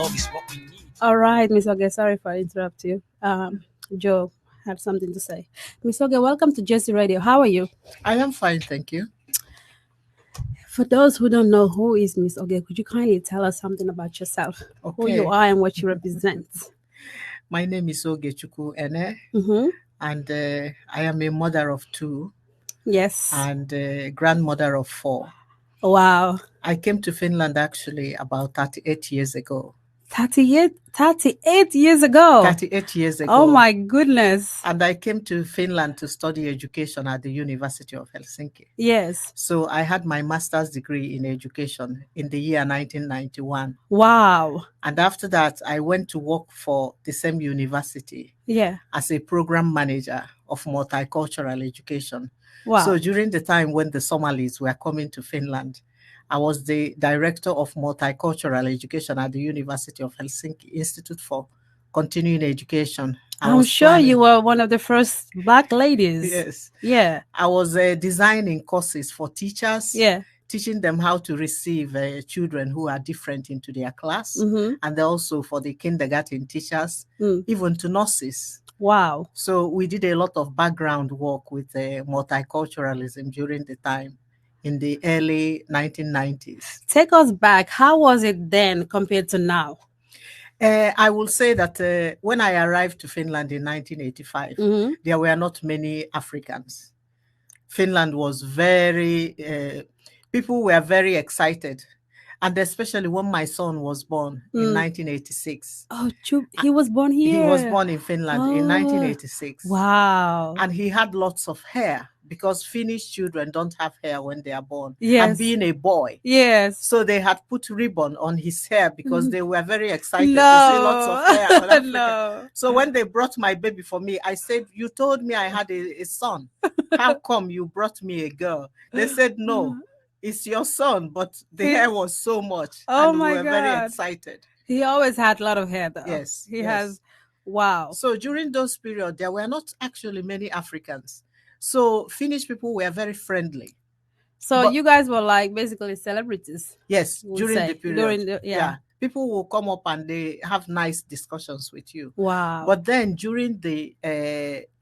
love is what we need. All right, Miss Oge, sorry for interrupting you. Joe had something to say. Miss Oge, welcome to Jesse Radio. How are you? I am fine, thank you. For those who don't know who is Miss Oge, could you kindly tell us something about yourself, who you are and what you represent? My name is Ogechukwu Ene, Mm-hmm. and I am a mother of 2. Yes. And a grandmother of 4. Wow. I came to Finland actually about 38 years ago. 38 years ago? 38 years ago. Oh my goodness. And I came to Finland to study education at the University of Helsinki. Yes. So I had my master's degree in education in the year 1991. Wow. And after that, I went to work for the same university as a program manager of multicultural education. Wow. So during the time when the Somalis were coming to Finland, I was the director of multicultural education at the University of Helsinki Institute for Continuing Education. I'm sure you were one of the first Black ladies. Yes. Yeah. I was designing courses for teachers. Yeah. Teaching them how to receive children who are different into their class. Mm-hmm. And also for the kindergarten teachers, even to nurses. Wow. So we did a lot of background work with multiculturalism during the time in the early 1990s. Take us back. How was it then compared to now? I will say that when I arrived to Finland in 1985, there were not many Africans. Finland was people were very excited. And especially when my son was born in 1986. Oh, he was born here? He was born in Finland in 1986. Wow. And he had lots of hair because Finnish children don't have hair when they are born. Yes. And being a boy. Yes. So they had put ribbon on his hair because they were very excited no. to see lots of hair. No. So when they brought my baby for me, I said, you told me I had a son. How come you brought me a girl? They said, no. It's your son, but the hair was so much. Oh and my we were God. very excited. He always had a lot of hair, though. Yes. He has, wow. So during those periods, there were not actually many Africans. So Finnish people were very friendly. So you guys were like basically celebrities? Yes, during the period. Yeah. People will come up and they have nice discussions with you. Wow. But then during the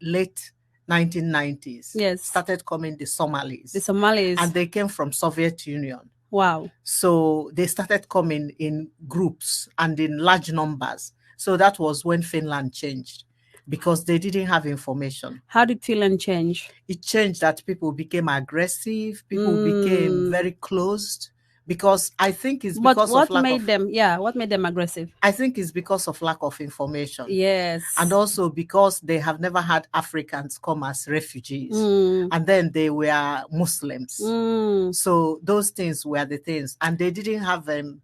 late 1990s, started coming the Somalis. The Somalis. And they came from Soviet Union. Wow. So they started coming in groups and in large numbers. So that was when Finland changed because they didn't have information. How did Finland change? It changed that people became aggressive. People became very closed. Because I think it's because what made them aggressive? I think it's because of lack of information. Yes. And also because they have never had Africans come as refugees. And then they were Muslims. So those things were the things. And they didn't have an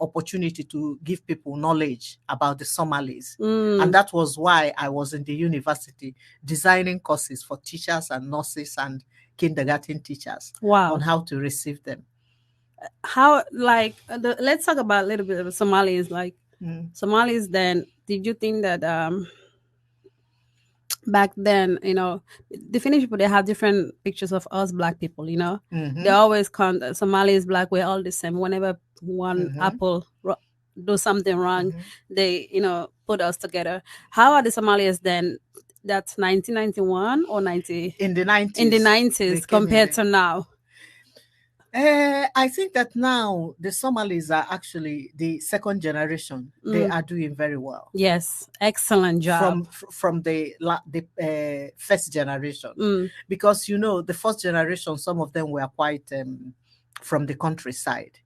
opportunity to give people knowledge about the Somalis. And that was why I was in the university designing courses for teachers and nurses and kindergarten teachers on how to receive them. How, like, let's talk about a little bit of Somalis. Like, Somalis then, did you think that back then, the Finnish people, they have different pictures of us Black people, They always count Somalis, Black, we're all the same. Whenever one apple do something wrong, they, put us together. How are the Somalis then? That's 1991 or 90? In the 90s. In the 90s compared to now. I think that now the Somalis are actually the second generation. They are doing very well. Yes, excellent job. From the first generation. Because, the first generation, some of them were quite from the countryside.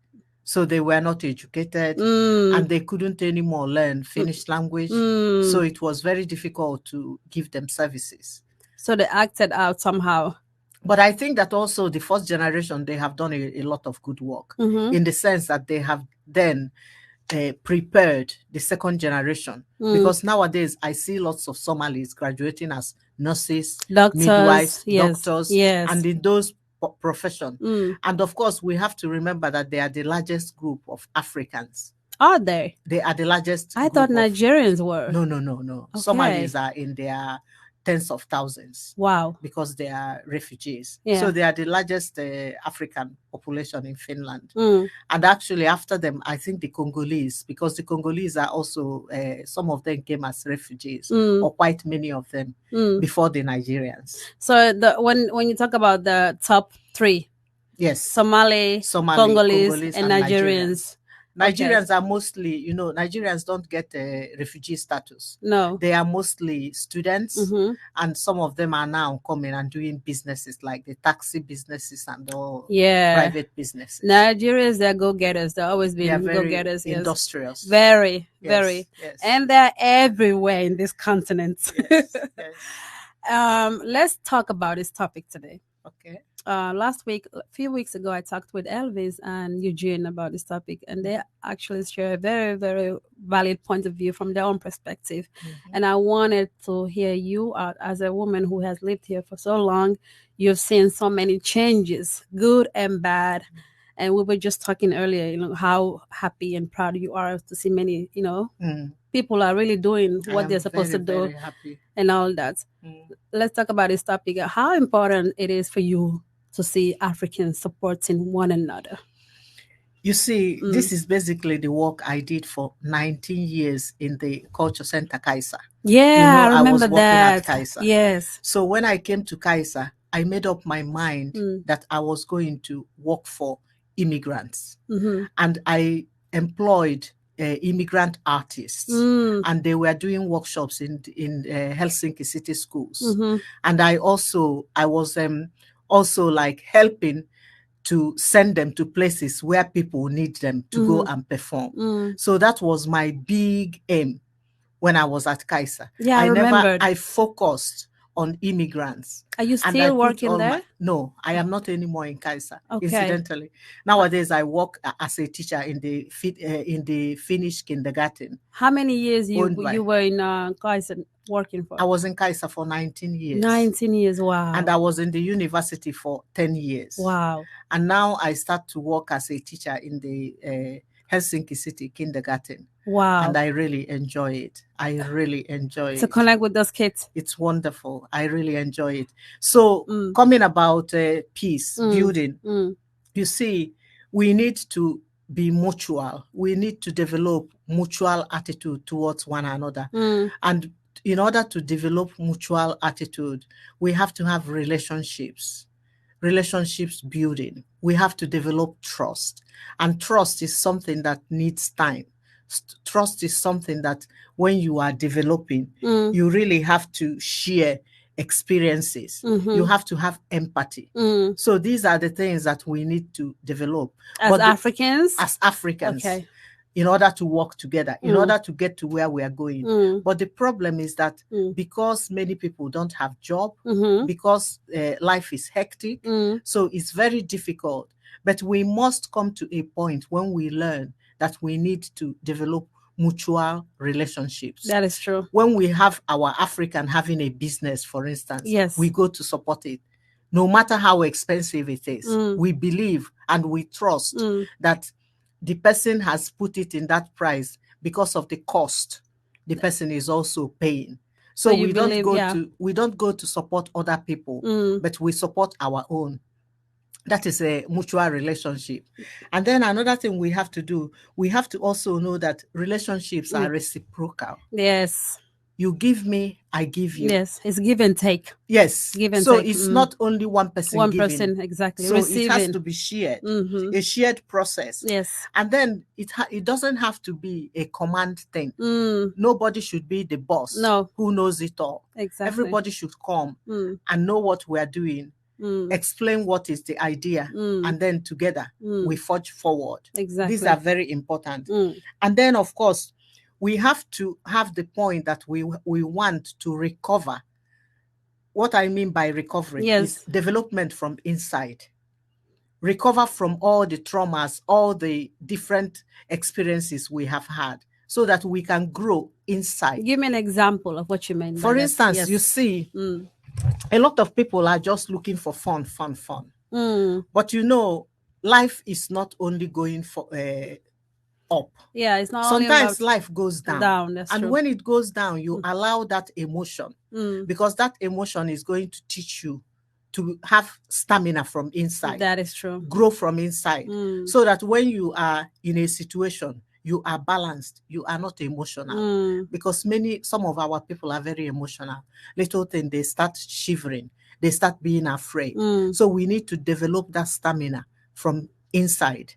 So they were not educated and they couldn't anymore learn Finnish language. So it was very difficult to give them services. So they acted out somehow. But I think that also the first generation, they have done a lot of good work in the sense that they have then prepared the second generation. Because nowadays I see lots of Somalis graduating as nurses, midwives, doctors, and in those professions. And of course, we have to remember that they are the largest group of Africans. Are they? They are the largest. I thought Nigerians were. No. Okay. Somalis are in their tens of thousands. Wow. Because they are refugees. Yeah. So they are the largest African population in Finland. And actually after them, I think the Congolese, because the Congolese are also, some of them came as refugees, or quite many of them, before the Nigerians. So when you talk about the top 3, yes, Somali, Congolese, and Nigerians. Nigerians are mostly, Nigerians don't get refugee status. No. They are mostly students, and some of them are now coming and doing businesses like the taxi businesses and all private businesses. Nigerians, they're go-getters. They've always been go-getters. Industrious. Very, very. Yes. And they're everywhere in this continent. Yes. Let's talk about this topic today. Okay. A few weeks ago, I talked with Elvis and Eugene about this topic, and they actually share a very, very valid point of view from their own perspective. And I wanted to hear you out as a woman who has lived here for so long. You've seen so many changes, good and bad. And we were just talking earlier, how happy and proud you are to see many, people are really doing what they're supposed to do, and all that. Let's talk about this topic. How important it is for you to see Africans supporting one another. You see, this is basically the work I did for 19 years in the Culture Center Kaiser. Yeah, I remember I was working at Kaiser. Yes. So when I came to Kaiser, I made up my mind that I was going to work for immigrants. And I employed immigrant artists, and they were doing workshops in Helsinki city schools. And I was also like helping to send them to places where people need them to go and perform. So that was my big aim when I was at Kaiser. Yeah, I remembered. I focused on immigrants. Are you still working there? No, I am not anymore in Kaiser. Okay. Incidentally, nowadays I work as a teacher in the Finnish kindergarten. How many years you were in Kaiser working for? I was in Kaiser for 19 years. 19 years, wow. And I was in the university for 10 years. Wow. And now I start to work as a teacher in the Helsinki city kindergarten. Wow. And I really enjoy it. I really enjoy it. To connect with those kids. It's wonderful. I really enjoy it. So coming about peace, building, you see, we need to be mutual. We need to develop mutual attitude towards one another. And in order to develop mutual attitude, we have to have relationships building. We have to develop trust. And trust is something that needs time. Trust is something that when you are developing, you really have to share experiences. You have to have empathy. So these are the things that we need to develop. As Africans? As Africans. Okay. In order to work together, in order to get to where we are going. But the problem is that because many people don't have job, because life is hectic, so it's very difficult. But we must come to a point when we learn that we need to develop mutual relationships. That is true. When we have our African having a business, for instance, yes, we go to support it. No matter how expensive it is, we believe and we trust that the person has put it in that price because of the cost the person is also paying. So we don't go to support other people, but we support our own. That is a mutual relationship. And then another thing we have to do, we have to also know that relationships are reciprocal. Yes. You give me, I give you. Yes, it's give and take. Yes. Give and so take. It's not only one person one giving. Person, exactly. So receiving. It has to be shared. A shared process. Yes. And then it doesn't have to be a command thing. Nobody should be the boss who knows it all. Exactly. Everybody should come and know what we are doing. Explain what is the idea, and then together we forge forward. Exactly. These are very important. And then, of course, we have to have the point that we want to recover. What I mean by recovery is development from inside. Recover from all the traumas, all the different experiences we have had, so that we can grow inside. Give me an example of what you mean. For instance, you see, a lot of people are just looking for fun. But life is not only going for up. Yeah, it's not Sometimes only life goes down. That's and true. when it goes down, you allow that emotion, because that emotion is going to teach you to have stamina from inside. That is true. Grow from inside, so that when you are in a situation, you are balanced, you are not emotional. Because some of our people are very emotional. Little thing, they start shivering, they start being afraid. So we need to develop that stamina from inside,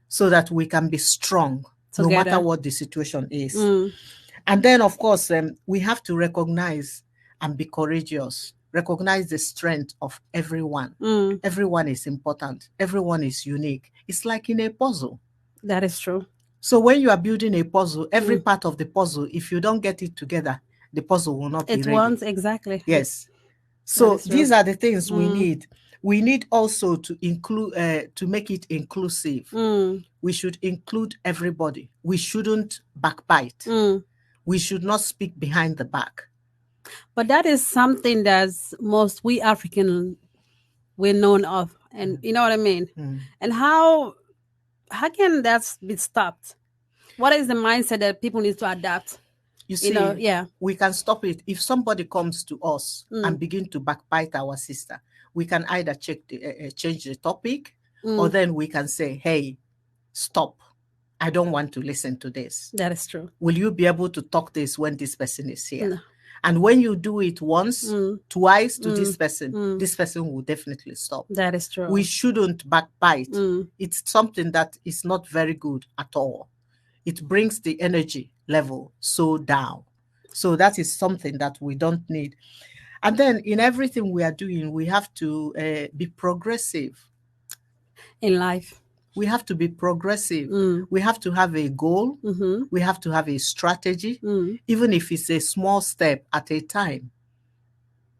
so that we can be strong no matter what the situation is. And then, of course, we have to recognize and be courageous. Recognize the strength of everyone. Everyone is important. Everyone is unique. It's like in a puzzle. That is true. So when you are building a puzzle, every part of the puzzle, if you don't get it together, the puzzle will not be ready. It won't, exactly. Yes. So these are the things we need. We need also to include, to make it inclusive. We should include everybody. We shouldn't backbite. We should not speak behind the back. But that is something that's most we African we're known of, and you know what I mean. And how can that be stopped? What is the mindset that people need to adapt? You see, we can stop it if somebody comes to us and begin to backbite our sister. We can either change the topic, or then we can say, "Hey, stop! I don't want to listen to this." That is true. Will you be able to talk this when this person is here? No. And when you do it once, twice to this person will definitely stop. That is true. We shouldn't backbite. It's something that is not very good at all. It brings the energy level so down. So that is something that we don't need. And then in everything we are doing, we have to be progressive. In life. We have to be progressive. We have to have a goal. We have to have a strategy, even if it's a small step at a time.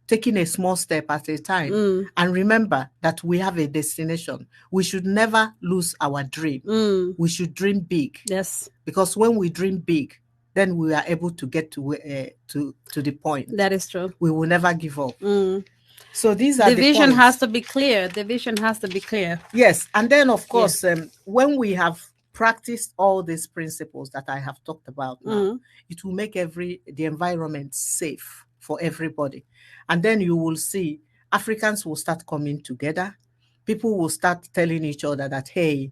Taking a small step at a time. And remember that we have a destination. We should never lose our dream. We should dream big. Yes. Because when we dream big, then we are able to get to the point. That is true. We will never give up. So these are the vision has to be clear. The vision has to be clear. Yes. And then, of course, when we have practiced all these principles that I have talked about now, it will make the environment safe for everybody. And then you will see Africans will start coming together. People will start telling each other that, hey,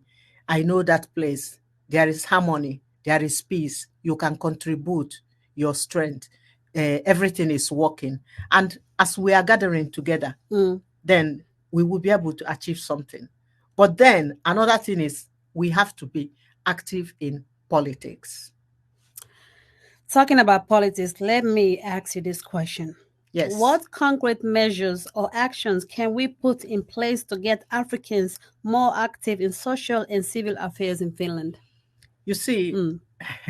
I know that place. There is harmony. There is peace. You can contribute your strength. Everything is working. And as we are gathering together, then we will be able to achieve something. But then another thing is we have to be active in politics. Talking about politics, let me ask you this question. Yes. What concrete measures or actions can we put in place to get Africans more active in social and civil affairs in Finland? You see,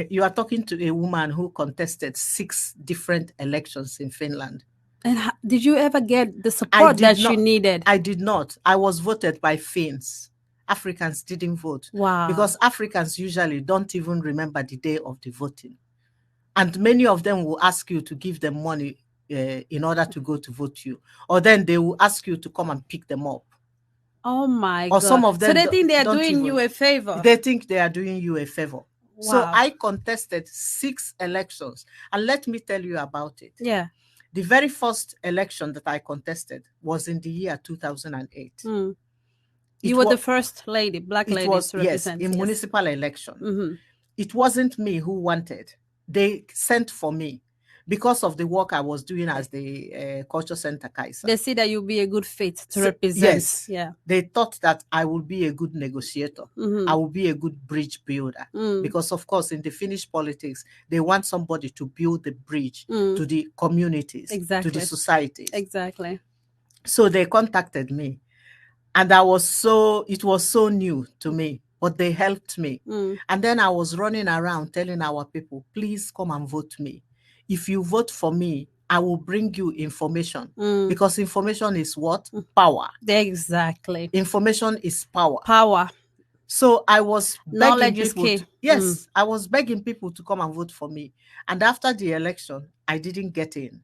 you are talking to a woman who contested 6 different elections in Finland. And did you ever get the support that she needed? I did not. I was voted by Finns. Africans didn't vote. Wow. Because Africans usually don't even remember the day of the voting. And many of them will ask you to give them money in order to go to vote you. Or then they will ask you to come and pick them up. Oh my God. Some of them so they think they are doing you a favor. They think they are doing you a favor. Wow. So I contested 6 elections. And let me tell you about it. Yeah. The very first election that I contested was in the year 2008. You were the first lady, black lady to represent. Yes, in municipal election. It wasn't me who wanted. They sent for me because of the work I was doing as the culture center Kaiser. They see that you'll be a good fit to represent. Yes. Yeah. They thought that I would be a good negotiator. I will be a good bridge builder. Because, of course, in the Finnish politics, they want somebody to build the bridge to the communities, to the societies. Exactly. So they contacted me. And it was so new to me, but they helped me. And then I was running around telling our people, please come and vote me. If you vote for me, I will bring you information. Because information is what? Power. Exactly. Information is power. Power. So I was begging people. Is key. Yes, I was begging people to come and vote for me. And after the election, I didn't get in.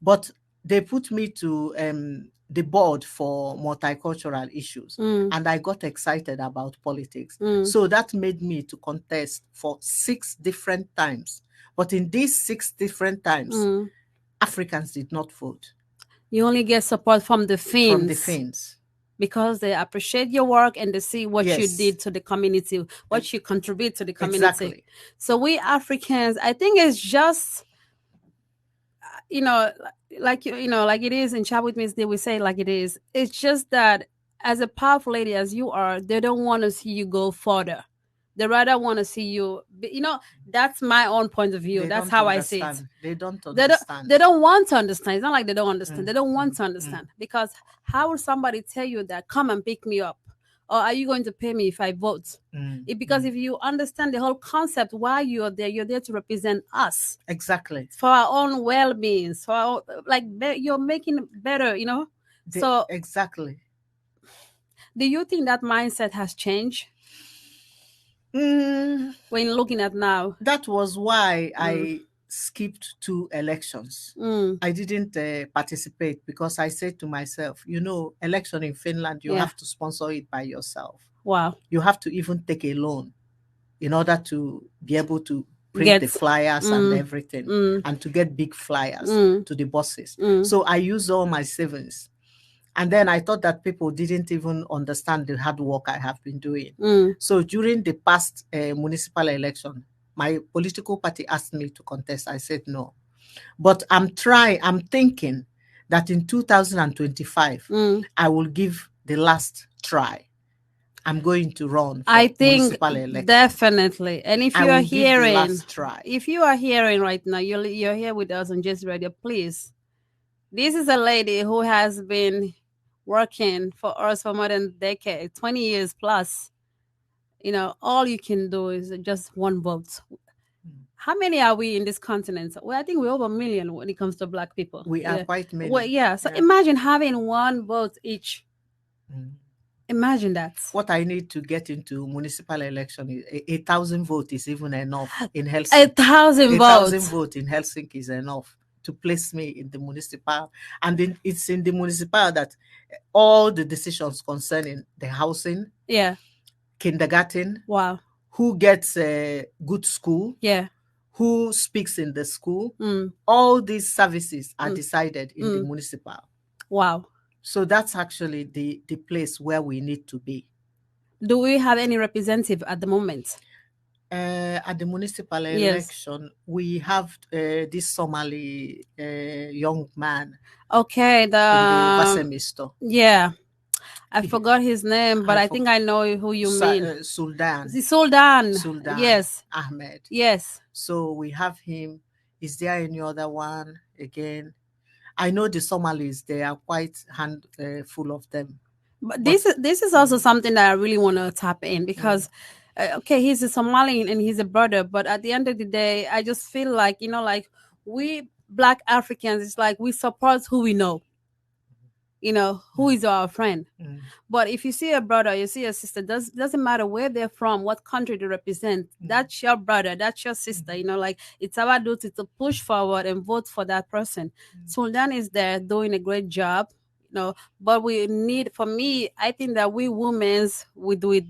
But they put me to the board for multicultural issues, and I got excited about politics. So that made me to contest for 6 different times. But in these 6 different times, Africans did not vote. You only get support from the Finns. From the Finns. Because they appreciate your work and they see what you did to the community, what you contribute to the community. Exactly. So we Africans, I think it's just, like it is in Chat With Miss D, we say like it is. It's just that as a powerful lady as you are, they don't want to see you go further. They rather want to see you, that's my own point of view. That's how I see it. They don't understand. They don't want to understand. It's not like they don't understand. They don't want to understand. Because how would somebody tell you that, come and pick me up? Or are you going to pay me if I vote? Because if you understand the whole concept, why you're there to represent us. Exactly. For our own well-being. For our, you're making it better, So exactly. Do you think that mindset has changed? When looking at now, that was why I skipped 2 elections. I didn't participate because I said to myself, election in Finland, you have to sponsor it by yourself. Wow. You have to even take a loan in order to be able to print the flyers and everything, and to get big flyers to the buses. So I used all my savings. And then I thought that people didn't even understand the hard work I have been doing. So during the past municipal election, my political party asked me to contest. I said no. But I'm thinking that in 2025, I will give the last try. I'm going to run for municipal election. Definitely. And if you are hearing right now, you're here with us on Just Radio, please. This is a lady who has been working for us for more than a decade, 20 years plus. All you can do is just one vote. How many are we in this continent? Well, I think we're over 1 million when it comes to Black people. We are quite many. Well, so imagine having one vote each. Imagine that. What I need to get into municipal election is 1,000 votes is even enough in Helsinki. 1,000 votes. 1,000 votes in Helsinki is enough to place me in the municipal. And it's in the municipal that all the decisions concerning the housing, kindergarten, who gets a good school, who speaks in the school, all these services are decided in the municipal. Wow. So that's actually the place where we need to be. Do we have any representative at the moment? At the municipal election, we have this Somali young man. Okay, in the Vasemisto. Yeah. I forgot his name, but I think I know who you mean. Sultan. Yes. Ahmed. Yes. So we have him. Is there any other one again? I know the Somalis, they are quite handful of them. But this is also something that I really want to tap in because, he's a Somali and he's a brother. But at the end of the day, I just feel like, we Black Africans, it's like we support who we know. Who is our friend. But if you see a brother, you see a sister, doesn't matter where they're from, what country they represent, that's your brother, that's your sister, it's our duty to push forward and vote for that person. Sultan is there doing a great job, but we need, for me, I think that we women, we do it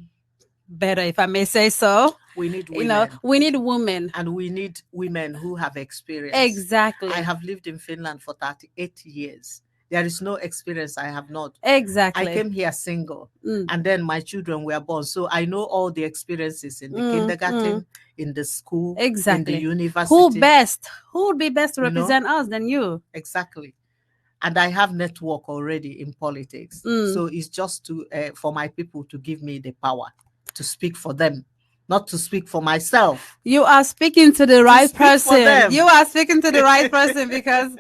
better, if I may say so. We need women. We need women. And we need women who have experience. Exactly. I have lived in Finland for 38 years. There is no experience I have not. Exactly. I came here single, and then my children were born. So I know all the experiences in the kindergarten, in the school, in the university. Who would be best to represent us than you? Exactly. And I have network already in politics. So it's just for my people to give me the power to speak for them. Not to speak for myself. You are speaking to the right person. You are speaking to the right person because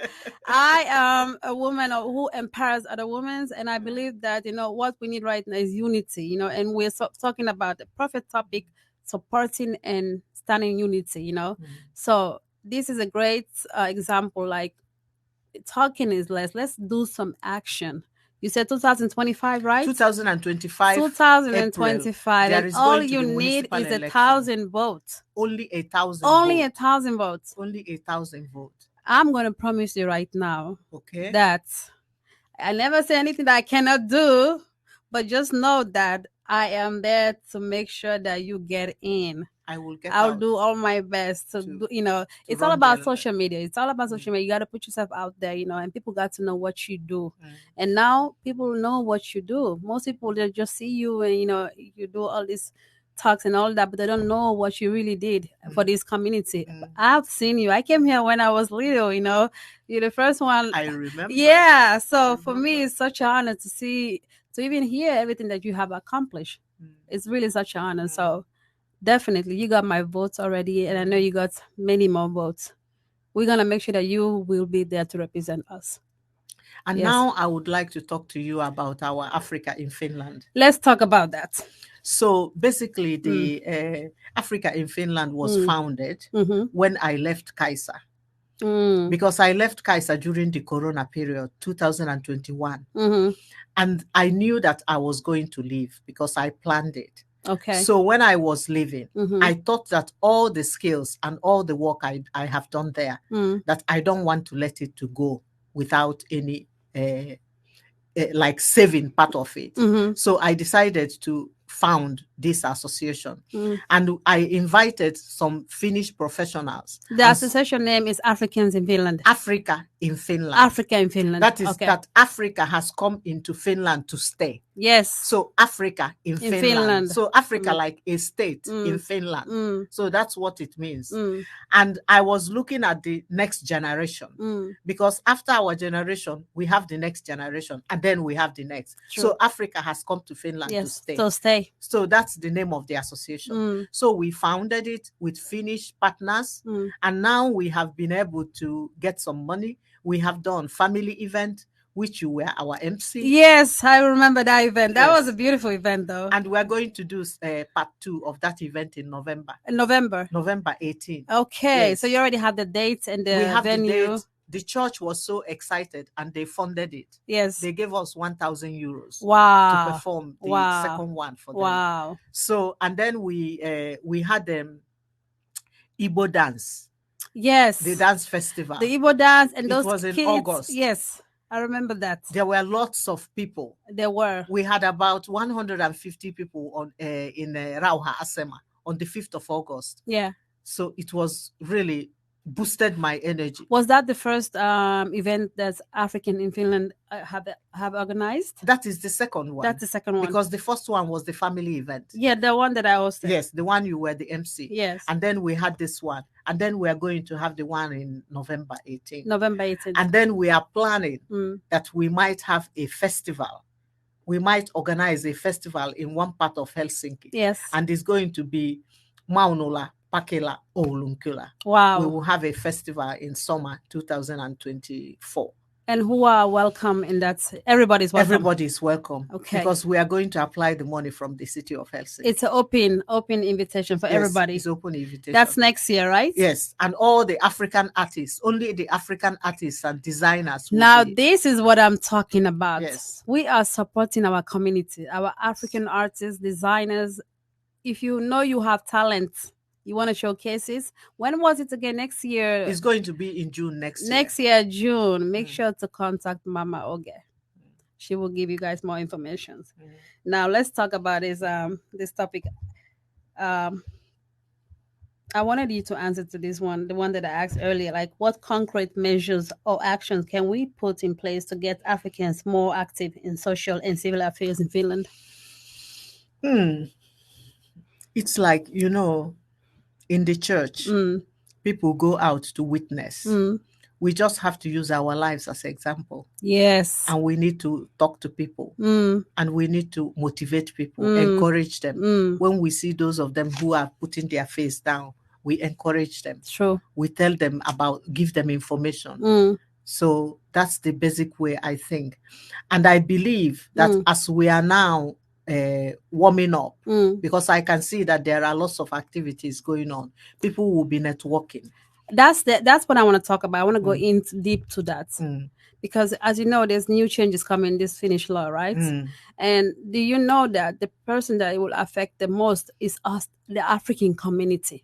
I am a woman who empowers other women. And I believe that, what we need right now is unity, and we're talking about the perfect topic, supporting and standing unity, So this is a great example, like talking is less. Let's do some action. You said 2025, right? 2025. 2025. And all you need is 1,000 votes. Only 1,000 Only 1,000 votes. Only 1,000 votes. I'm going to promise you right now that I never say anything that I cannot do, but just know that I am there to make sure that you get in. I'll do all my best to do, it's all about social media. It's all about social media. You got to put yourself out there, and people got to know what you do. And now people know what you do. Most people, they just see you and, you do all this talks and all that, but they don't know what you really did for this community. I've seen you. I came here when I was little, you're the first one. I remember. Yeah. So for me, it's such an honor to even hear everything that you have accomplished. It's really such an honor. So definitely, you got my votes already, and I know you got many more votes. We're going to make sure that you will be there to represent us. And now I would like to talk to you about our Africa in Finland. Let's talk about that. So basically, the Africa in Finland was founded when I left Kaisa. Because I left Kaisa during the Corona period, 2021. And I knew that I was going to leave because I planned it. Okay. So when I was leaving, I thought that all the skills and all the work I have done there, that I don't want to let it to go without any like saving part of it. So I decided to found this association, and I invited some Finnish professionals. The association name is Africans in Finland. Africa in Finland. Africa in Finland. That is that Africa has come into Finland to stay. Yes. So Africa in Finland. So Africa like a state in Finland. So that's what it means. And I was looking at the next generation, because after our generation, we have the next generation, and then we have the next. True. So Africa has come to Finland to stay. To stay. So that's the name of the association. So we founded it with Finnish partners, and now we have been able to get some money. We have done family event, which you were our MC. Yes, I remember that event. That was a beautiful event, though. And we're going to do part 2 of that event in November. November 18th. Okay, yes. So you already have the dates and the venue. The date. The church was so excited, and they funded it. Yes. They gave us 1,000 euros. Wow. To perform the second one for them. Wow. So, and then we had them Igbo dance. Yes. The dance festival. The Igbo dance, and those was in kids. August. Yes, I remember that. There were lots of people. There were. We had about 150 people on in Rauha Asema on the 5th of August. Yeah. So it was really boosted my energy. Was that the first event that African in Finland have organized? That is the second one. That's the second one. Because the first one was the family event. Yeah, the one that I hosted. Yes, the one you were the MC. Yes. And then we had this one. And then we are going to have the one in November 18th. November 18th. And then we are planning that we might have a festival. We might organize a festival in one part of Helsinki. Yes. And it's going to be Maunula Pakela Oulunkula. Wow. We will have a festival in summer 2024. And who are welcome in that? Everybody's welcome. Everybody's welcome. Okay. Because we are going to apply the money from the city of Helsinki. It's an open invitation for everybody. It's open invitation. That's next year, right? Yes. And all the African artists, only the African artists and designers. Now, this is what I'm talking about. Yes. We are supporting our community, our African artists, designers. If you know you have talent, you want to showcase it. When was it again? Next year? It's going to be in June next year. Next year, June. Make sure to contact Mama Oge. She will give you guys more information. Now, let's talk about this topic. I wanted you to answer to this one, the one that I asked earlier. Like, what concrete measures or actions can we put in place to get Africans more active in social and civil affairs in Finland? It's like, in the church, people go out to witness. We just have to use our lives as an example. Yes. And we need to talk to people. And we need to motivate people, encourage them. When we see those of them who are putting their face down, we encourage them. True. We tell them give them information. So that's the basic way, I think. And I believe that as we are now warming up, because I can see that there are lots of activities going on. People will be networking. That's what I want to talk about. I want to go in deep to that. Because as you know, there's new changes coming in this Finnish law, right? And do you know that the person that it will affect the most is us, the African community?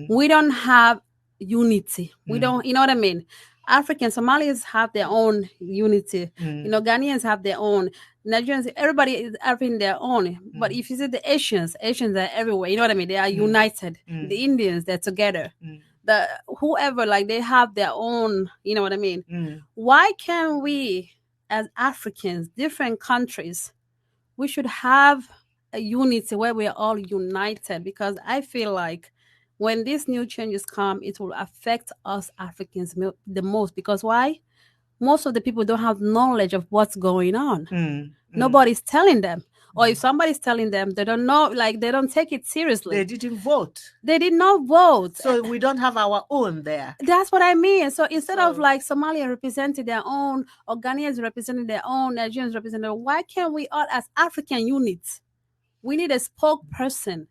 We don't have unity. We don't, you know what I mean? African Somalis have their own unity. Ghanaians have their own. Nigerians, everybody is having their own. But if you see the Asians are everywhere. You know what I mean? They are united. The Indians, they're together. The whoever, like, they have their own. You know what I mean? Why can't we, as Africans, different countries, we should have a unity where we are all united? Because I feel like when these new changes come, it will affect us Africans the most. Because why? Most of the people don't have knowledge of what's going on. Nobody's telling them. Or if somebody's telling them, they don't know, like, they don't take it seriously. They didn't vote. They did not vote. So we don't have our own there. That's what I mean. So instead of like Somalia representing their own, or Ghanaians representing their own, Nigerians representing their own, why can't we all, as African units, we need a spokesperson?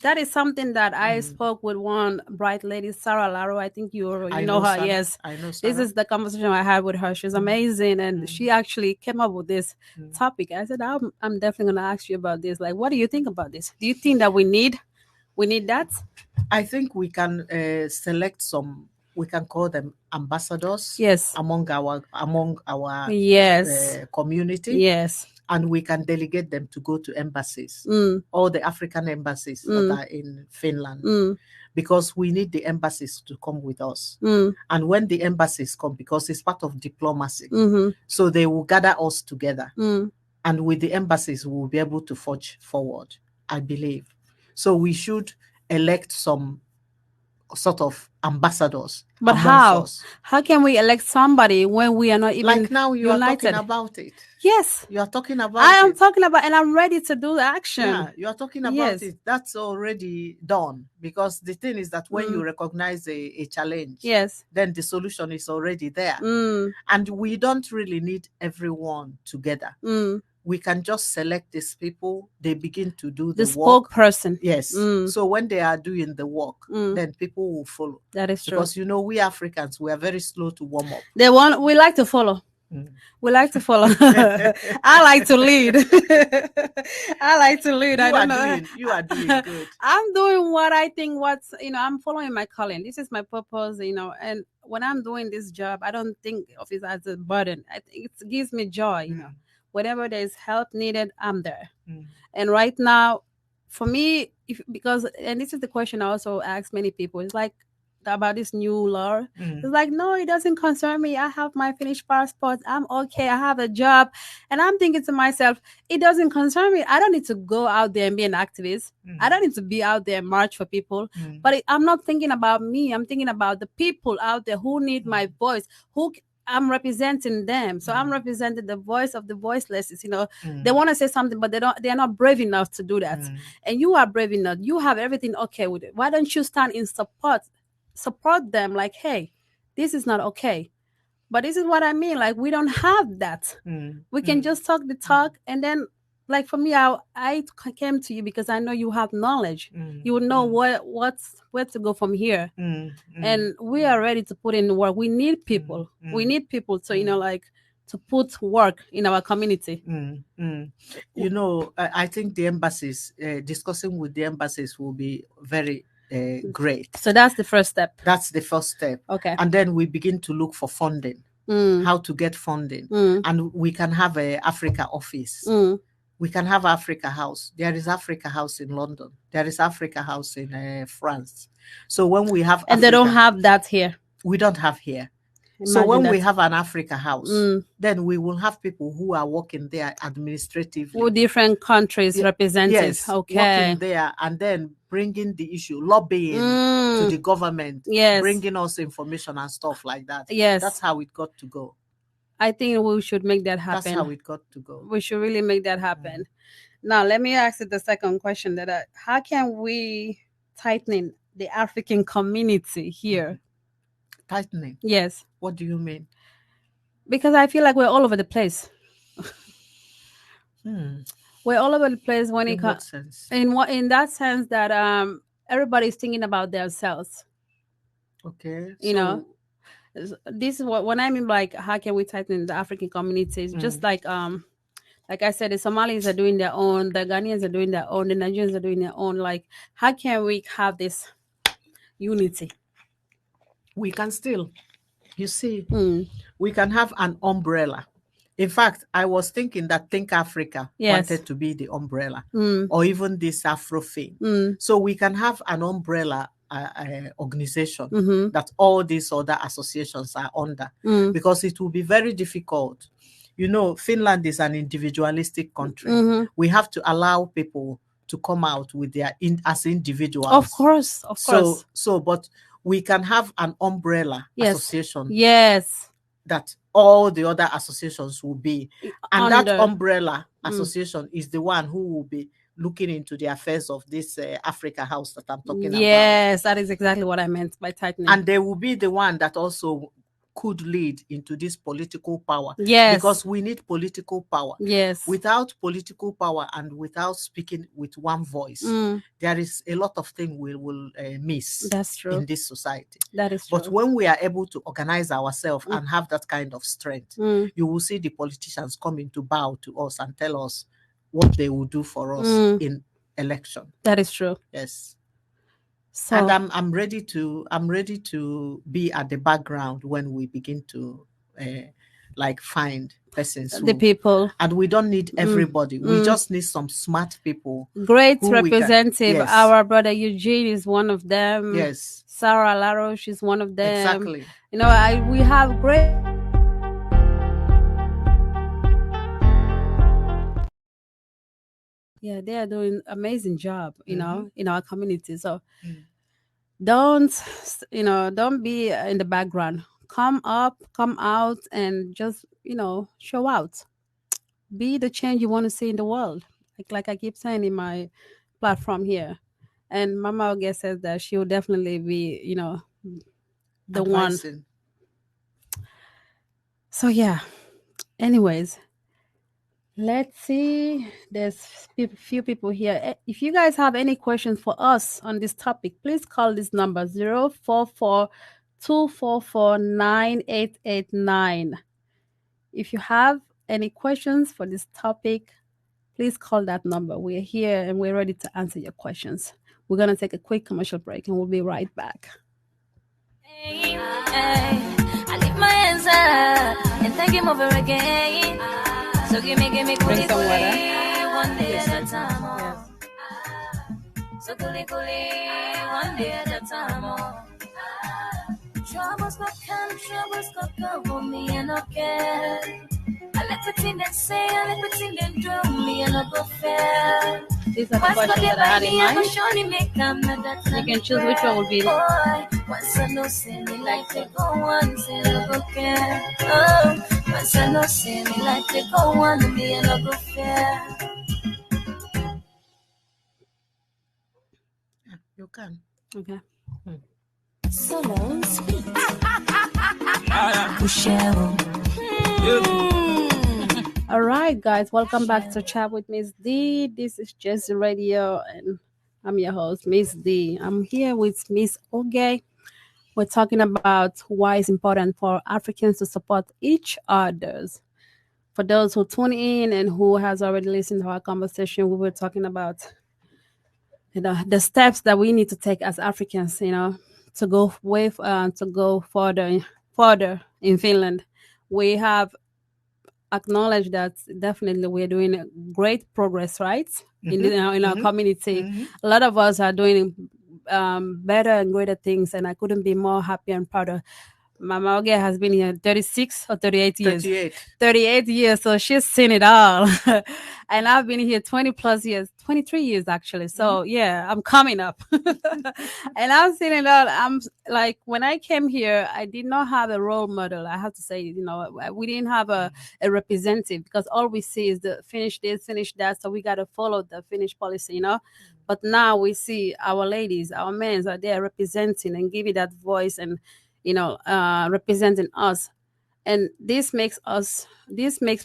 That is something that I spoke with one bright lady, Sarah Laro. I think you know her. Sarah. Yes, I know Sarah. This is the conversation I had with her. She's amazing, and she actually came up with this topic. I said, I'm definitely going to ask you about this. Like, what do you think about this? Do you think that we need that? I think we can select some. We can call them ambassadors. Yes, among our community. Yes. And we can delegate them to go to embassies, all the African embassies that are in Finland, because we need the embassies to come with us. And when the embassies come, because it's part of diplomacy, so they will gather us together. And with the embassies, we will be able to forge forward, I believe. So we should elect some sort of ambassadors. But how? How can we elect somebody when we are not even like now you united? Are talking about it. Yes. You are talking about I am talking about, and I'm ready to do the action. Yeah, you are talking about it. That's already done. Because the thing is that when you recognize a challenge, yes, then the solution is already there. And we don't really need everyone together. We can just select these people. They begin to do the work. Spokesperson. Yes. So when they are doing the work, then people will follow. That is true. Because we Africans, we are very slow to warm up. We like to follow. We like to follow. I like to lead. I like to lead. You are doing good. I'm doing what I think. I'm following my calling. This is my purpose. And when I'm doing this job, I don't think of it as a burden. I think it gives me joy. Whenever there's help needed, I'm there. And right now, for me, and this is the question I also ask many people, it's like about this new law. It's like, no, it doesn't concern me. I have my Finnish passport. I'm okay. I have a job. And I'm thinking to myself, it doesn't concern me. I don't need to go out there and be an activist. I don't need to be out there and march for people. But I'm not thinking about me. I'm thinking about the people out there who need my voice, I'm representing them. So I'm representing the voice of the voiceless. They want to say something, but they're not brave enough to do that. And you are brave enough. You have everything okay with it. Why don't you stand in support them? Like, hey, this is not okay. But this is what I mean. Like, we don't have that. We can just talk the talk. And then, like, for me, I came to you because I know you have knowledge. You would know where to go from here. And we are ready to put in the work. We need people. We need people to, to put work in our community. I think the embassies, discussing with the embassies will be very great. So that's the first step. That's the first step. Okay. And then we begin to look for funding, how to get funding. And we can have an Africa office. We can have Africa House. There is Africa House in London. There is Africa House in France. So when we have and they don't have that here. We don't have here. So when we have an Africa House, then we will have people who are working there administratively. With different countries represented. Yes, okay. Working there and then bringing the issue, lobbying to the government, bringing us information and stuff like that. Yes. That's how it got to go. I think we should make that happen. That's how it got to go. We should really make that happen. Now, let me ask you the second question. How can we tighten the African community here? Tightening? Yes. What do you mean? Because I feel like we're all over the place. We're all over the place when it comes. In that sense that everybody's thinking about themselves. Okay. This is what I mean, like, how can we tighten the African communities? Just like I said, the Somalis are doing their own, the Ghanaians are doing their own, the Nigerians are doing their own. Like, how can we have this unity? We can still, You see, we can have an umbrella. In fact, I was thinking that Think Africa wanted to be the umbrella, or even this Afrofin. So we can have an umbrella organization that all these other associations are under, because it will be very difficult. You know, Finland is an individualistic country. We have to allow people to come out with their as individuals. Of course. But we can have an umbrella association. Yes. That all the other associations will be. And that umbrella association is the one who will be looking into the affairs of this Africa House that I'm talking about. Yes, that is exactly what I meant by tightening. And they will be the one that also could lead into this political power. Yes. Because we need political power. Yes. Without political power and without speaking with one voice, there is a lot of things we will miss. That's true. In this society. That is true. But when we are able to organize ourselves and have that kind of strength, you will see the politicians coming to bow to us and tell us what they will do for us in election. That is true. Yes. So, and I'm ready to be at the background when we begin to find persons, the people, and we don't need everybody. We just need some smart people. Great representative. Yes. Our brother Eugene is one of them. Yes. Sarah Laroche is one of them. Exactly. You know, we have great. Yeah, they are doing amazing job, you know, in our community. So don't be in the background. Come up, come out, and just, show out. Be the change you want to see in the world. Like I keep saying in my platform here. And Mama Oge says that she will definitely be, the advising. One. So, yeah. Anyways. Let's see. There's a few people here. If you guys have any questions for us on this topic, please call this number 044-244-9889. If you have any questions for this topic, please call that number. We're here and we're ready to answer your questions. We're going to take a quick commercial break and we'll be right back. Hey, I lift my hands up and thank him over again. So give me Bring some water. One day at a time. So one day at a time. Troubles got come, troubles got go on me and okay. I let the thing that say, I let the thing that do me and I go fair. These are the questions that I had in mind. You can choose which one will be. Once I know, say me like they go on, say I go care. Oh, once I know, say me like they go on, me and I go fair. You can. Okay. So long, sweet. All right, guys, welcome back to Chat with Miss D. This is Jesse Radio, and I'm your host, Miss D. I'm here with Miss Oge. We're talking about why it's important for Africans to support each others. For those who tune in and who has already listened to our conversation, we were talking about the steps that we need to take as Africans, to go further in Finland. We have acknowledged that definitely we're doing great progress, right? In our community. A lot of us are doing better and greater things, and I couldn't be more happy and prouder. Mama Oge has been here 36 or 38 years. 38 years, so she's seen it all. And I've been here 20 plus years, 23 years actually. So yeah, I'm coming up. And I've seen it all. I'm like, when I came here, I did not have a role model. I have to say, we didn't have a representative, because all we see is the finish this, finish that. So we got to follow the Finnish policy, But now we see our ladies, our men are there representing and giving that voice and representing us. And this makes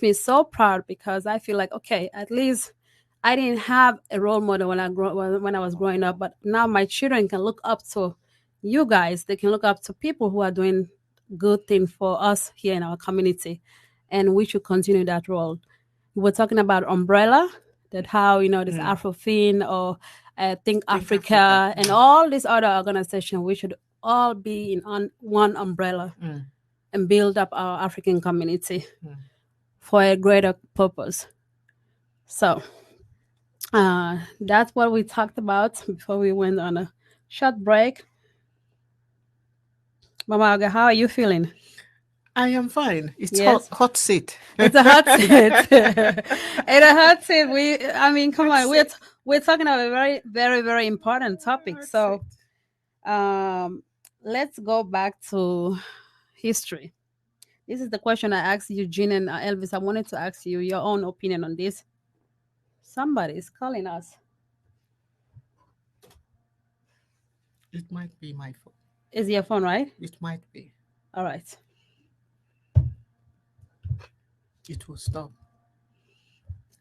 me so proud, because I feel like, okay, at least I didn't have a role model when I was growing up, but now my children can look up to you guys. They can look up to people who are doing good things for us here in our community, and we should continue that role. We're talking about umbrella, that how this Afrofin or Think Africa and all these other organizations, we should all be on one umbrella. and build up our African community for a greater purpose. So that's what we talked about before we went on a short break. Mama Aga, how are you feeling? I am fine. It's Yes. hot seat. It's a hot seat. In a hot seat, come on. We're talking about a very, very, very important topic. So let's go back to history. This is the question I asked Eugene and Elvis. I wanted to ask you your own opinion on this. Somebody is calling us. It might be my phone. Is your phone, right? It might be. All right. It will stop.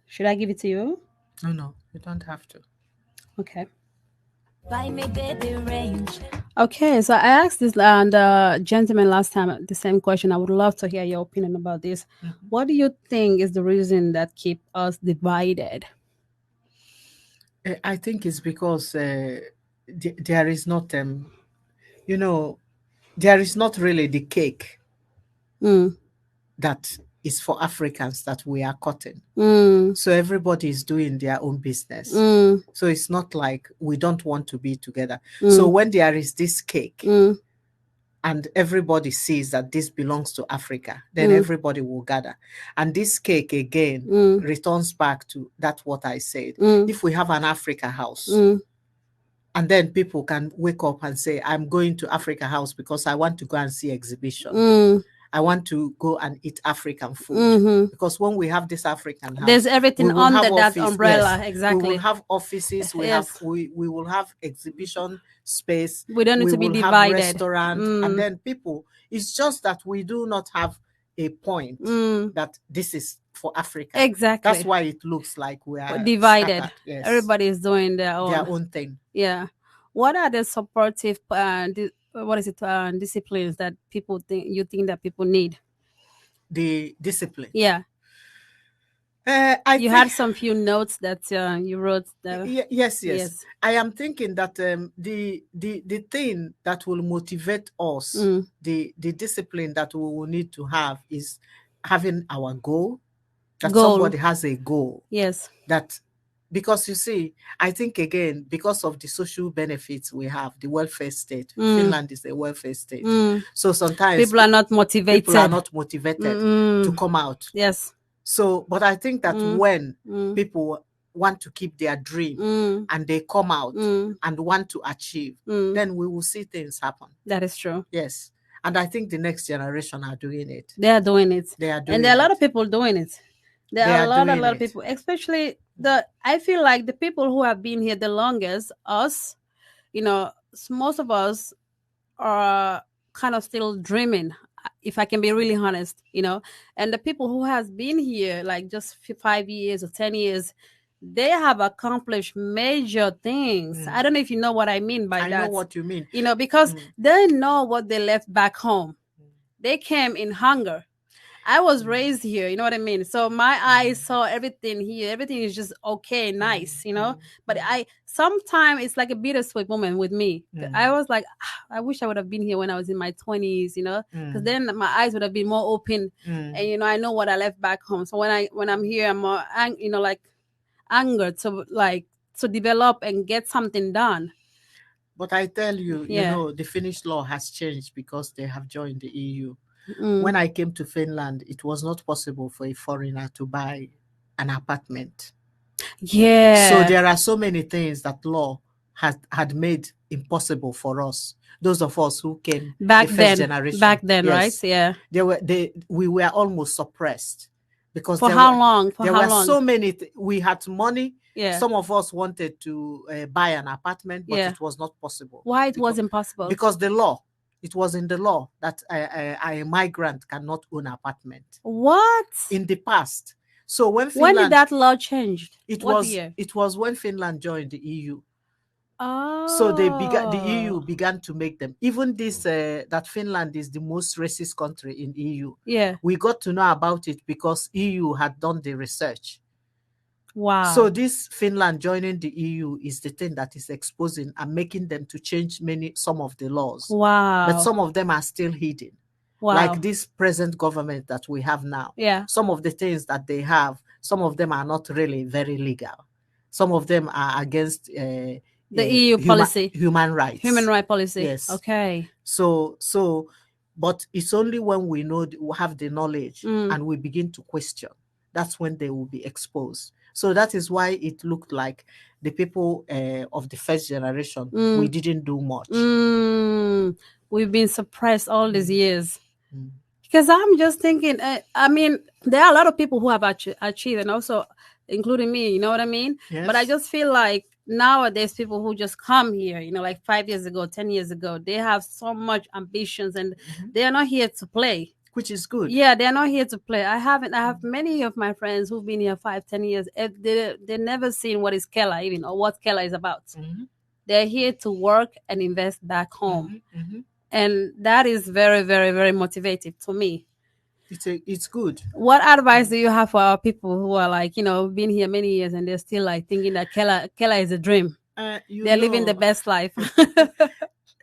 Should I give it to you? No, you don't have to. Okay. Buy me baby range. Okay, so I asked this gentleman last time the same question. I would love to hear your opinion about this. What do you think is the reason that keep us divided? I think it's because there is not, there is not really the cake that is for Africans that we are cutting. So everybody is doing their own business. So it's not like we don't want to be together. So when there is this cake and everybody sees that this belongs to Africa, then everybody will gather. And this cake again returns back to what I said. If we have an Africa house, and then people can wake up and say, I'm going to Africa House because I want to go and see exhibition. I want to go and eat African food. Because when we have this African house, there's everything under that umbrella. Yes. Exactly. We will have offices, we will have exhibition space. We don't need to be divided. Have restaurant, and then people, it's just that we do not have a point that this is for Africa. Exactly. That's why it looks like we are divided. Yes. Everybody is doing their own thing. Yeah. What are the supportive disciplines that people think that people need? The discipline. Yeah. You had some few notes that you wrote there. Yes. I am thinking that the thing that will motivate us, the discipline that we will need to have is having our goal. Somebody has a goal. Yes. Because you see, I think again, because of the social benefits we have, the welfare state, Finland is a welfare state. So sometimes people are not motivated to come out. Yes. So, but I think that when people want to keep their dream and they come out and want to achieve, then we will see things happen. That is true. Yes. And I think the next generation are doing it. They are doing it. And there are a lot of people doing it. There are a lot of people, especially I feel like the people who have been here the longest, us, most of us are kind of still dreaming, if I can be really honest, and the people who has been here like just 5 years or 10 years, they have accomplished major things. I don't know if you know what I mean by that. I know what you mean. Because they know what they left back home. They came in hunger. I was raised here, you know what I mean? So my eyes saw everything here. Everything is just okay, nice, But sometimes it's like a bittersweet moment with me. I was like, I wish I would have been here when I was in my 20s, because then my eyes would have been more open, and I know what I left back home. So when I'm here, I'm more, angered to develop and get something done. But I tell you, the Finnish law has changed because they have joined the EU. When I came to Finland, it was not possible for a foreigner to buy an apartment. Yeah. So there are so many things that law had made impossible for us. Those of us who came back the first generation. Back then, yes. Right? Yeah. We were almost suppressed because for how long? There were so many. We had money. Yeah. Some of us wanted to buy an apartment, but it was not possible. Why it was impossible? Because the law. It was in the law that a migrant cannot own an apartment. What? In the past. So when did that law change? It was when Finland joined the EU. Oh. So the EU began to make them. Even this that Finland is the most racist country in EU. Yeah. We got to know about it because EU had done the research. Wow. So this Finland joining the EU is the thing that is exposing and making them to change some of the laws. Wow. But some of them are still hidden. Like this present government that we have now. Yeah. Some of the things that they have, some of them are not really very legal. Some of them are against the EU policy. Human rights. Human rights policy. Yes. Okay. So, but it's only when we have the knowledge and we begin to question, that's when they will be exposed. So that is why it looked like the people of the first generation, we didn't do much. We've been suppressed all these years. Because I'm just thinking, I mean, there are a lot of people who have achieved, and also including me, you know what I mean? Yes. But I just feel like nowadays people who just come here, you know, like 5 years ago, 10 years ago, they have so much ambitions and they are not here to play. Which is good. Yeah, they're not here to play. I have many of my friends who've been here 5, 10 years. They never seen what is Kela even, or what Kela is about. They're here to work and invest back home. And that is very, very, very motivating to me. It's good. What advice do you have for our people who are like, you know, been here many years and they're still like thinking that Kela is a dream? They're living the best life.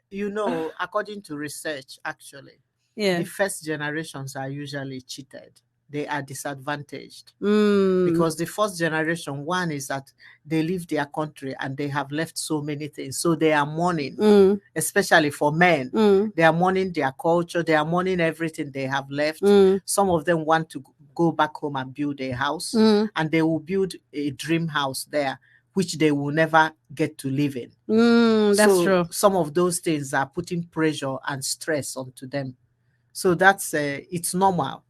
You know, according to research, actually, the first generations are usually cheated. They are disadvantaged because the first generation, one is that they leave their country and they have left so many things. So they are mourning, especially for men. They are mourning their culture. They are mourning everything they have left. Some of them want to go back home and build a house, and they will build a dream house there, which they will never get to live in. That's true. Some of those things are putting pressure and stress onto them. So that's it's normal,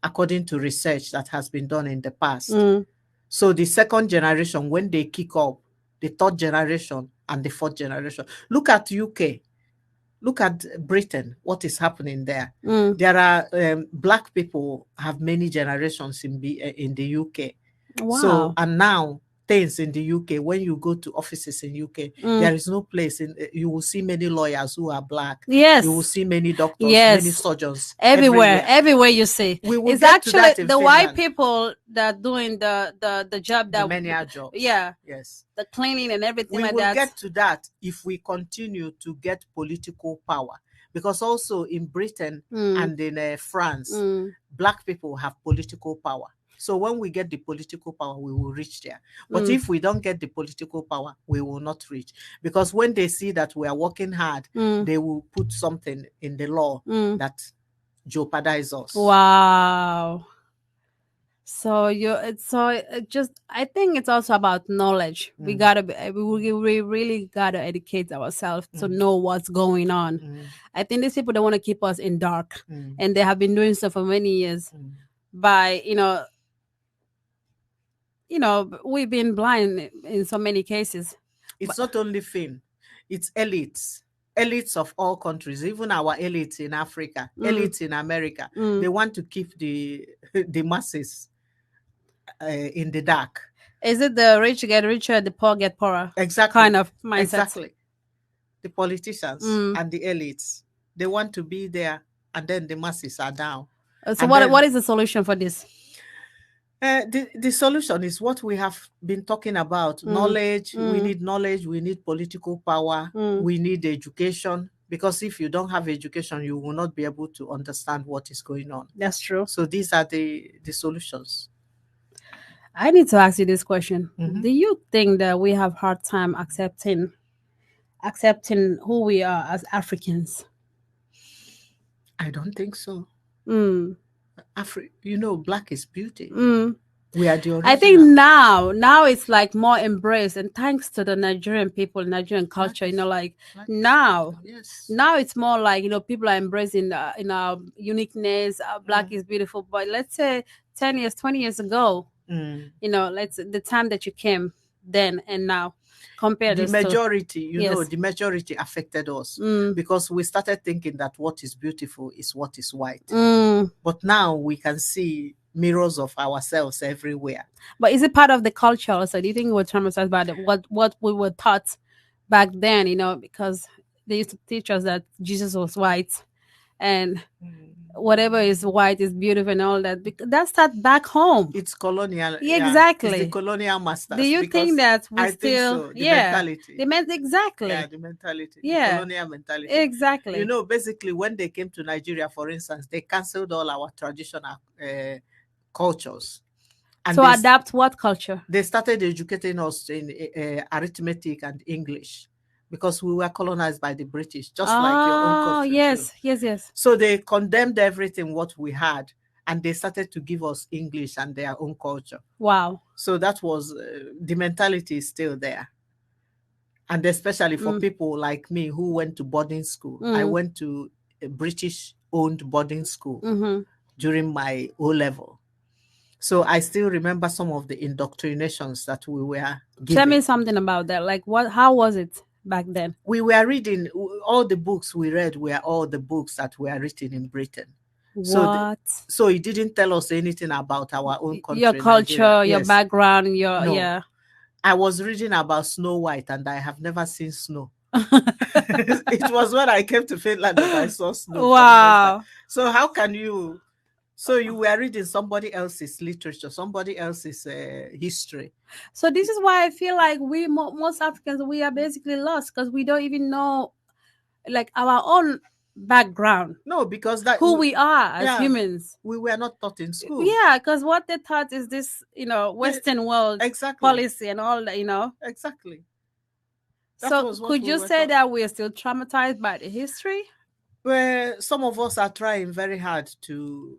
according to research that has been done in the past. So the second generation, when they kick up, the third generation and the fourth generation. Look at UK. Look at Britain. What is happening there? There are black people have many generations in the UK. Wow. So, and now things in the UK, when you go to offices in UK, there is no place you will see many lawyers who are black. Yes. You will see many doctors, many surgeons. Everywhere you see. It's actually the white people that are doing the job, the menial jobs. Yeah. Yes. The cleaning and everything we like will that. get to that if we continue to get political power. Because also in Britain and in France, black people have political power. So when we get the political power, we will reach there. But if we don't get the political power, we will not reach. Because when they see that we are working hard, they will put something in the law that jeopardizes us. Wow. So I think it's also about knowledge. We really gotta educate ourselves to know what's going on. I think these people, they want to keep us in dark, and they have been doing so for many years. By we've been blind in so many cases. It's not only Finn, it's elites of all countries, even our elites in Africa, elites in America. They want to keep the masses in the dark. Is it the rich get richer, the poor get poorer? Exactly. Kind of mindset. Exactly. The politicians and the elites, they want to be there, and then the masses are down. So what is the solution for this? The solution is what we have been talking about. Knowledge. We need knowledge. We need political power. We need education. Because if you don't have education, you will not be able to understand what is going on. That's true. So these are the solutions. I need to ask you this question. Do you think that we have hard time accepting who we are as Africans? I don't think so. Black is beauty. We are the original. I think now it's like more embraced, and thanks to the Nigerian people, Nigerian culture, now it's more like, people are embracing in our uniqueness. Black is beautiful. But let's say 10 years, 20 years ago, the time that you came then and now, compare the majority, the majority affected us because we started thinking that what is beautiful is what is white. But now we can see mirrors of ourselves everywhere. But is it part of the culture also? Do you think we're traumatized by what we were taught back then, because they used to teach us that Jesus was white and whatever is white is beautiful and all that. That's that back home. It's colonial. Exactly. It's the colonial masters. Do you think that we I still? think so. The mentality. Exactly. Yeah, the mentality. Yeah. The colonial mentality. Exactly. You know, basically, when they came to Nigeria, for instance, they cancelled all our traditional cultures. And so adapt what culture? They started educating us in arithmetic and English, because we were colonized by the British, just like your own country. Yes, too. yes. So they condemned everything what we had, and they started to give us English and their own culture. Wow. So that was the mentality is still there. And especially for people like me who went to boarding school. I went to a British-owned boarding school during my O-level. So I still remember some of the indoctrinations that we were given. Tell me something about that. Like how was it back then? We were reading, all the books we read were all the books that were written in Britain. What? So it didn't tell us anything about our own country. Your culture, Nigeria. your background, yeah. I was reading about Snow White, and I have never seen snow. It was when I came to Finland that I saw snow. Wow. So how can you... So you were reading somebody else's literature, somebody else's history. So this is why I feel like we, most Africans, we are basically lost, because we don't even know like our own background. No, because that who we are as humans. We were not taught in school. Yeah, because what they taught is this, Western world policy and all that, Exactly. So could you say that we are still traumatized by the history? Well, some of us are trying very hard to,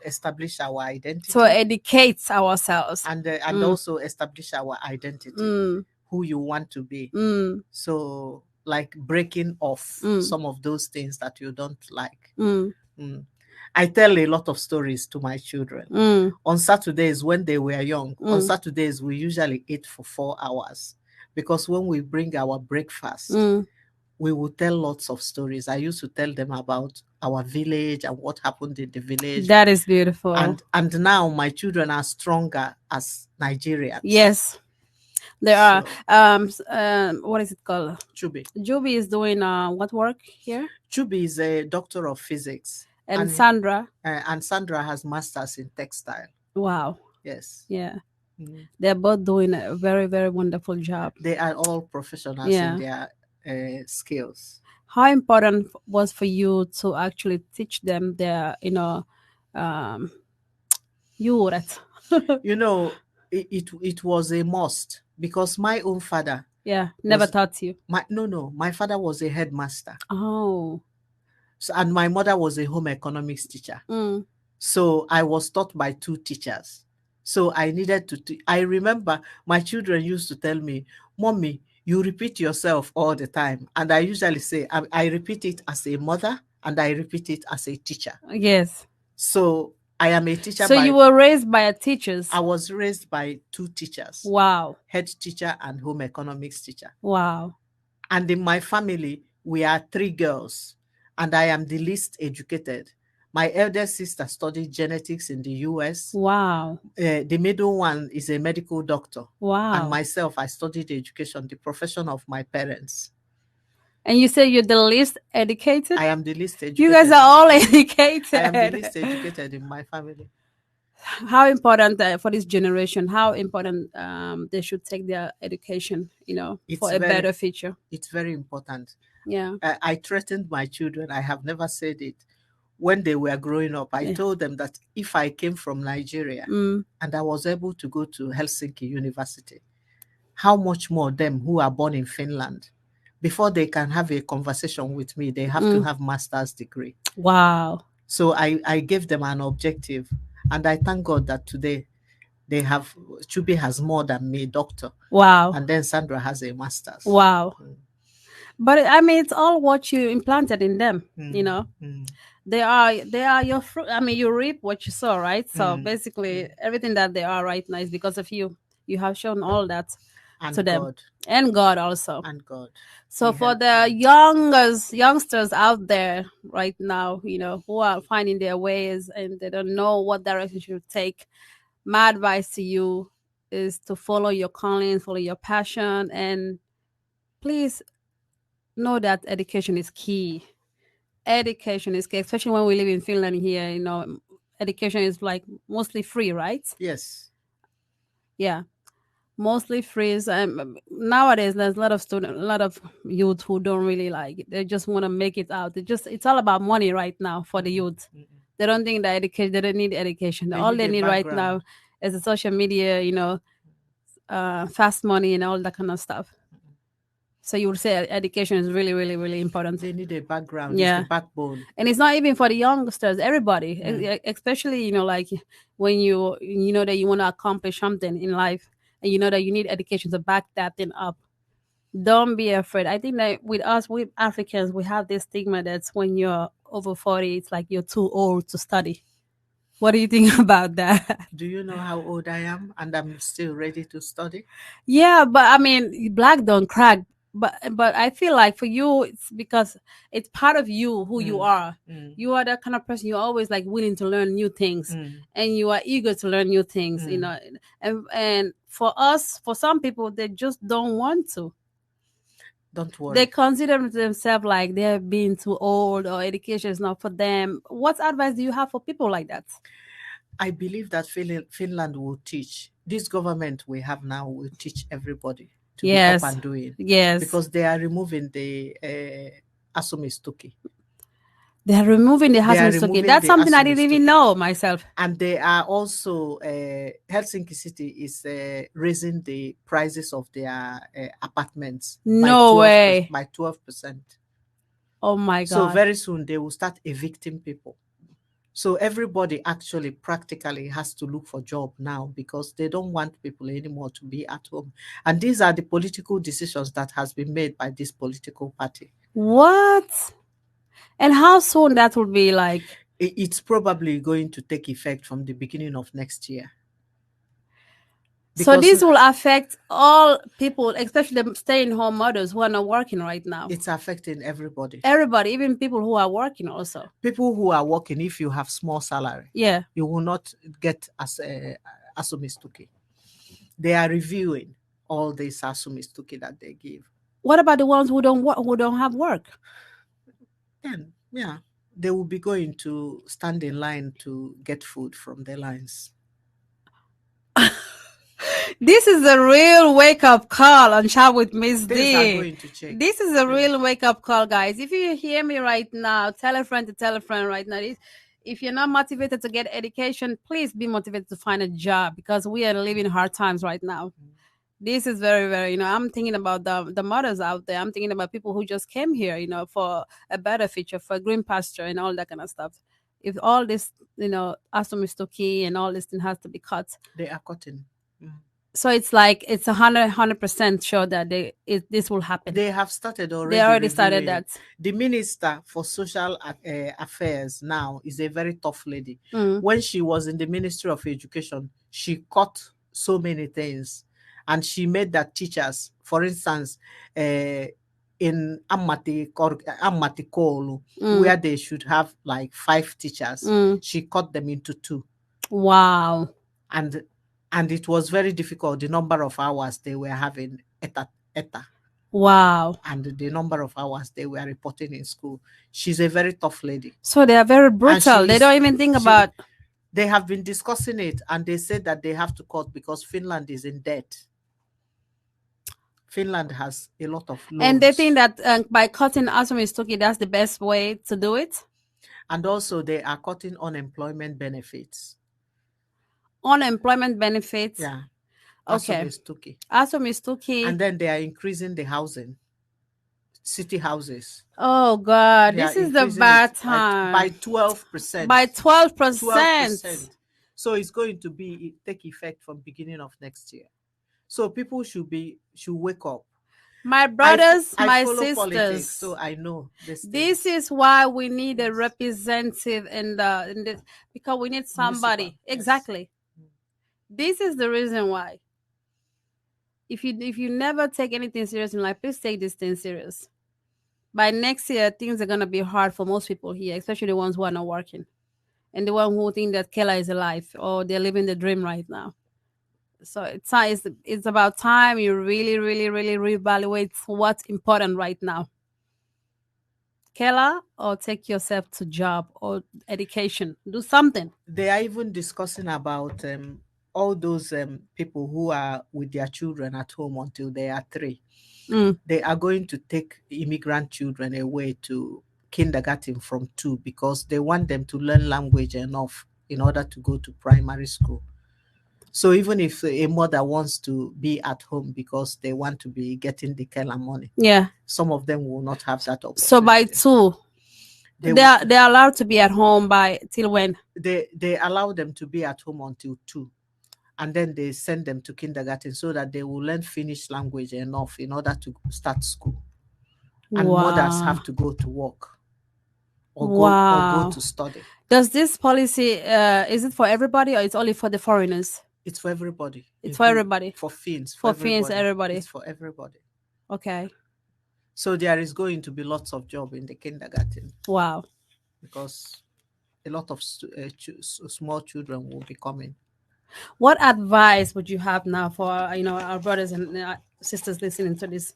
establish our identity. To educate ourselves. And also establish our identity, who you want to be. So, like breaking off some of those things that you don't like. I tell a lot of stories to my children. On Saturdays, when they were young, on Saturdays, we usually eat for 4 hours. Because when we bring our breakfast, we will tell lots of stories. I used to tell them about our village and what happened in the village. That is beautiful. And now my children are stronger as Nigerians. Yes, they are. What is it called? Chubi. Jubi is doing what work here? Chubi is a doctor of physics. And Sandra? And Sandra has masters in textile. Wow. Yes. Yeah. They're both doing a very, very wonderful job. They are all professionals in their skills. How important was for you to actually teach them their, it was a must, because my own father never taught you. My father was a headmaster. Oh. So, and my mother was a home economics teacher. So I was taught by 2 teachers. So I needed to I remember my children used to tell me, "Mommy, you repeat yourself all the time." And I usually say, I repeat it as a mother and I repeat it as a teacher. Yes. So I am a teacher. So you were raised by a teachers? I was raised by 2 teachers. Wow. Head teacher and home economics teacher. Wow. And in my family, we are 3 girls, and I am the least educated. My eldest sister studied genetics in the US. Wow. The middle one is a medical doctor. Wow. And myself, I studied education, the profession of my parents. And you say you're the least educated? I am the least educated. You guys are all educated. I am the least educated in my family. How important for this generation, how important they should take their education, for a better future? It's very important. Yeah. I threatened my children. I have never said it. When they were growing up, I told them that if I came from Nigeria and I was able to go to Helsinki University, how much more them who are born in Finland, before they can have a conversation with me, they have to have master's degree. Wow. So I gave them an objective, and I thank God that today they have, Chubi has more than me, doctor. Wow. And then Sandra has a master's. Wow. But I mean, it's all what you implanted in them, They are your fruit. I mean, you reap what you sow, right? So basically, everything that they are right now is because of you. You have shown all that to them. And God also. And God. So for the youngsters out there right now, who are finding their ways and they don't know what direction should take, my advice to you is to follow your calling, follow your passion, and please know that education is key. education is key, especially when we live in Finland here. You know, education is like mostly free, right? Yes. Yeah, mostly free. Nowadays, there's a lot of students, a lot of youth who don't really like it. They just want to make it out. It's all about money right now for the youth. They don't think that education. They don't need education. All they need right now is the social media. You know, fast money and all that kind of stuff. So you would say education is really, really, really important. They need a background. Yeah, it's the backbone. And it's not even for the youngsters. Everybody, especially like when you know that you want to accomplish something in life, and you know that you need education to back that thing up. Don't be afraid. I think that with us, with Africans, we have this stigma that's when you're over 40, it's like you're too old to study. What do you think about that? Do you know how old I am and I'm still ready to study? Yeah, but I mean, black don't crack. But I feel like for you, it's because it's part of you, who you are. You are that kind of person. You're always like willing to learn new things, and you are eager to learn new things. You know, and for us, for some people, they just don't want to. Don't worry. They consider themselves like they're being too old, or education is not for them. What advice do you have for people like that? I believe that Finland will teach. This government we have now will teach everybody to be up and doing. Yes. Because they are removing the asumistuki. They are removing the asumistuki. That's something I didn't even know myself. And they are also, Helsinki City is raising the prices of their apartments. No way. By 12%. Oh my God. So very soon they will start evicting people. So everybody actually practically has to look for a job now, because they don't want people anymore to be at home. And these are the political decisions that has been made by this political party. What? And how soon that will be like? It's probably going to take effect from the beginning of next year. So this will affect all people, especially the stay-at-home mothers who are not working right now. It's affecting everybody. Everybody, even people who are working also. People who are working, if you have small salary, you will not get asumistuki. They are reviewing all this asumistuki that they give. What about the ones who don't have work? Then, yeah, they will be going to stand in line to get food from their lines. This is a real wake-up call on Chat with Miss D. Things are going to change. This is a real wake-up call, guys. If you hear me right now, tell a friend to tell a friend right now. If you're not motivated to get education, please be motivated to find a job, because we are living hard times right now. This is very, very, I'm thinking about the mothers out there. I'm thinking about people who just came here, for a better future, for a green pasture and all that kind of stuff. If all this, asumistuki and all this thing has to be cut. They are cutting. So it's like it's 100% sure that this will happen. They have started already. They already started that. The Minister for Social Affairs now is a very tough lady. When she was in the Ministry of Education, she cut so many things, and she made that teachers, for instance, in Ammatikolu, where they should have like 5 teachers, she cut them into 2. Wow. And it was very difficult, the number of hours they were having eta. Wow. And the number of hours they were reporting in school. She's a very tough lady. So they are very brutal. They don't even think about... They have been discussing it, and they said that they have to cut because Finland is in debt. Finland has a lot of loans. And they think that by cutting asumistuki, that's the best way to do it? And also they are cutting unemployment benefits. Unemployment benefits? Yeah. Okay. Asumistuki. And then they are increasing the housing. City houses. Oh God, this is the bad time. By 12%. By 12%. So it's going to take effect from beginning of next year. So people should wake up. My brothers, my sisters. Politics, so I know this. This is why we need a representative in this, because we need somebody. Municipal. Exactly. Yes. This is the reason why. If you never take anything serious in life, please take this thing serious. By next year, things are gonna be hard for most people here, especially the ones who are not working, and the one who think that Kela is alive or they're living the dream right now. So it's about time you really, really, really reevaluate what's important right now. Kela, or take yourself to job or education. Do something. They are even discussing about all those people who are with their children at home until they are 3. They are going to take immigrant children away to kindergarten from 2 because they want them to learn language enough in order to go to primary school. So even if a mother wants to be at home because they want to be getting the Kela money, some of them will not have that opportunity. So by 2, they're allowed to be at home by till when? They allow them to be at home until 2. And then they send them to kindergarten so that they will learn Finnish language enough in order to start school. And mothers have to go to work or go to study. Does this policy, is it for everybody or it's only for the foreigners? It's for everybody. It's for everybody. For Finns. For Finns, everybody. It's for everybody. Okay. So there is going to be lots of job in the kindergarten. Wow. Because a lot of small children will be coming. What advice would you have now for our brothers and sisters listening to this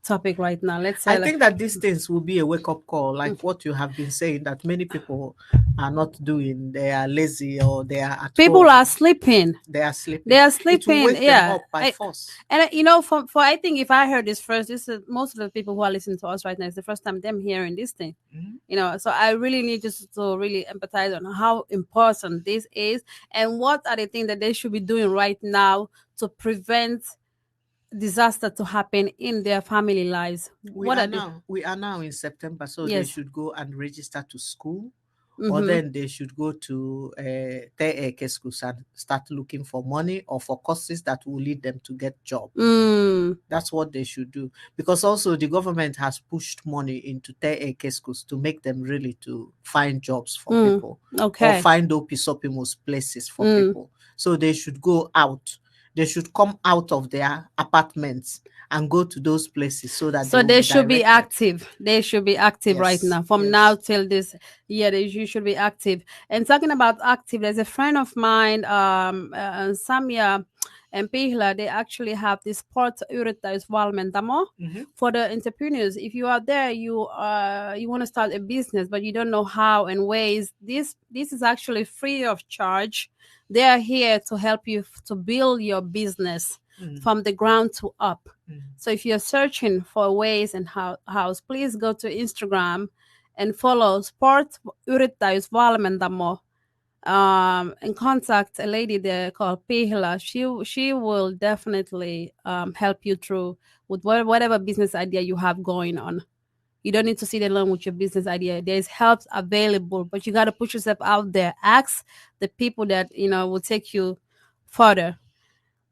topic right now? Let's say I think that these things will be a wake-up call, like what you have been saying, that many people are not doing. They are lazy or they are at people home. Are sleeping. They are sleeping. They are sleeping. It will wake them up by force. And for I think if I heard this first, this is most of the people who are listening to us right now. It's the first time them hearing this thing. So I really need just to really empathize on how important this is and what are the things that they should be doing right now to prevent disaster to happen in their family lives. We are now in September, so they should go and register to school, or then they should go to TEK schools and start looking for money or for courses that will lead them to get job. That's what they should do, because also the government has pushed money into TEK schools to make them really to find jobs for people, or find opimos places for people. So they should go out. They should come out of their apartments and go to those places so that they should be active. They should be active right now. From now till this year, you should be active. And talking about active, there's a friend of mine, Samia and Pihla. They actually have this sportyritysvalmentaja for the entrepreneurs. If you are there, you want to start a business, but you don't know how and ways. This is actually free of charge. They are here to help you to build your business from the ground to up. So if you're searching for ways and how, please go to Instagram and follow sportyritysvalmentaja and contact a lady there called Pihla. She will definitely help you through with whatever business idea you have going on. You don't need to sit alone with your business idea. There's help available, but you got to put yourself out there. Ask the people that, will take you further.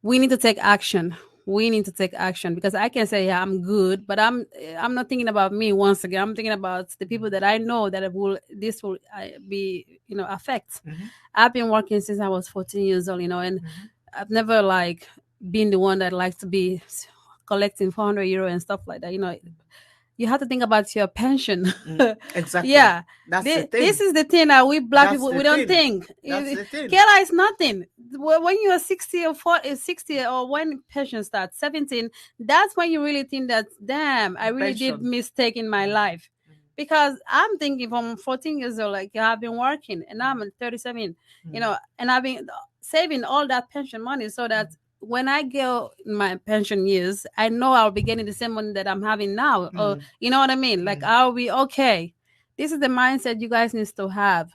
We need to take action. Because I can say, yeah, I'm good, but I'm not thinking about me once again. I'm thinking about the people that I know that this will be, affect. I've been working since I was 14 years old, and I've never been the one that likes to be collecting 400 euro and stuff like that, You have to think about your pension. Exactly. Yeah. That's the thing. This is the thing that we black people, we don't think. That's the thing. Kela is nothing. When you are 60 or 40, 60, or when pension starts, 17, that's when you really think that, damn, I really did mistake in my life. Because I'm thinking from 14 years old, I've been working, and now I'm 37, and I've been saving all that pension money so that when I go in my pension years, I know I'll be getting the same money that I'm having now. Or, you know what I mean? I'll be okay. This is the mindset you guys need to have.